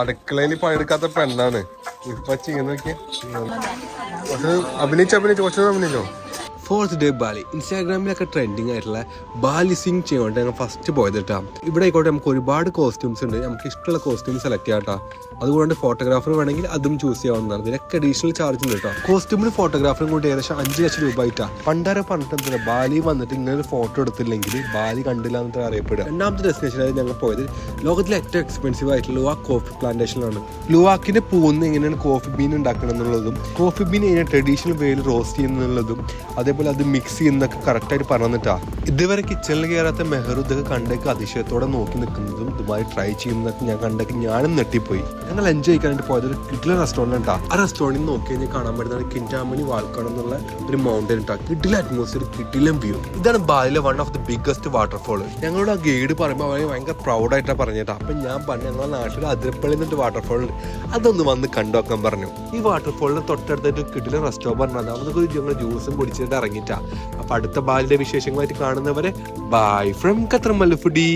അടുക്കളയിൽ പണിയെടുക്കാത്ത പെണ്ണാണ് ഇപ്പൊ ചെയ്യുന്ന നോക്കിയ അഭിനയിച്ചോ കുറച്ച് അഭിനയിച്ചോ. 4th day ബാലി ഇൻസ്റ്റാഗ്രാമിലൊക്കെ ട്രെൻഡിങ് ആയിട്ടുള്ള ബാലി സിംഗ് ചെയ്യോണ്ട് ഞങ്ങൾ ഫസ്റ്റ് പോയത് കേട്ടോ. ഇവിടെ ആയിക്കോട്ടെ നമുക്ക് ഒരുപാട് കോസ്റ്റ്യൂംസ് ഉണ്ട്, നമുക്ക് ഇഷ്ടമുള്ള കോസ്റ്റ്യൂം സെലക്ട് ചെയ്യാം കേട്ടോ. അതുകൊണ്ട് ഫോട്ടോഗ്രാഫർ വേണമെങ്കിൽ അതും ചൂസ് ചെയ്യാവുന്നതാണ്. ഇതിനൊക്കെ അഡീഷണൽ ചാർജ് ഉണ്ട് കേട്ടോ. കോസ്റ്റ്യൂമിന് ഫോട്ടോഗ്രാഫറും കൂടി ഏകദേശം 5 ലക്ഷം രൂപ ആയിട്ടാ. പണ്ടാരെ പറഞ്ഞിട്ട് ബാലി വന്നിട്ട് ഇങ്ങനെ ഒരു ഫോട്ടോ എടുത്തില്ലെങ്കിൽ ബാലി കണ്ടില്ല എന്നിട്ട് അറിയപ്പെടുക. രണ്ടാമത്തെ ഡെസ്റ്റിനേഷനായി ഞങ്ങൾ പോയത് ലോകത്തിലെ ഏറ്റവും എക്സ്പെൻസീവ് ആയിട്ടുള്ള ലുവാക് കോഫി പ്ലാന്റേഷനിലാണ്. ലുവാക്കിന്റെ പൂന്ന് എങ്ങനെയാണ് കോഫി ബീൻ ഉണ്ടാക്കണം എന്നുള്ളതും കോഫി ബീൻ എങ്ങനെ ട്രഡീഷണൽ വേയിൽ റോസ്റ്റ് ചെയ്യുന്നുള്ളതും അതേപോലെ അത് മിക്സ് ചെയ്യുന്നതൊക്കെ കറക്റ്റായിട്ട് പറഞ്ഞിട്ടാ. ഇതുവരെ കിച്ചണിൽ കയറാത്ത മെഹറു ഇതൊക്കെ കണ്ടേക്ക് അതിശയത്തോടെ നോക്കി നിൽക്കുന്നതും ഇതുമായി ട്രൈ ചെയ്യുന്നതൊക്കെ ഞാൻ കണ്ടേക്ക് ഞാനും നെട്ടിപ്പോയി. ഞങ്ങൾ എൻജോയ് ചെയ്യാനായിട്ട് പോയത് ഒരു കിഡിലെ റെസ്റ്റോറൻറ്റ് ഉണ്ടാ. ആ റെസ്റ്റോറൻറ്റിൽ നോക്കി കഴിഞ്ഞാൽ കാണാൻ പറ്റുന്നത് കിൻറ്റാമണി വാൾക്കാട് എന്നുള്ള ഒരു മൗണ്ടൻ ഉണ്ടാ. കിഡിലെ അറ്റ്മോസ്ഫിയർ, കിഡിലും വ്യൂ. ഇതാണ് ബാലിയിലെ one of the biggest waterfall. ഞങ്ങളോട് ആ ഗൈഡ് പറയുമ്പോൾ അവരെ ഭയങ്കര പ്രൗഡായിട്ടാണ് പറഞ്ഞിട്ടാ. അപ്പം ഞാൻ പറഞ്ഞു ഞങ്ങളുടെ നാട്ടിൽ അതിരപ്പള്ളി എന്നിട്ട് വാട്ടർഫോൾ ഉണ്ട്, അതൊന്ന് വന്ന് കണ്ടുവെക്കാൻ പറഞ്ഞു. ഈ വാട്ടർഫോളിന് തൊട്ടടുത്തായിട്ട് കിഡിലെ റെസ്റ്റോറൻറ്റ് ആണ്. അതൊക്കെ ഞങ്ങൾ ജ്യൂസും കുടിച്ചിട്ട് ഇറങ്ങിയിട്ടാ. അപ്പൊ അടുത്ത ബാലിന്റെ വിശേഷങ്ങളായിട്ട് കാണുന്നവരെ bye from Qatar Mallu foodie.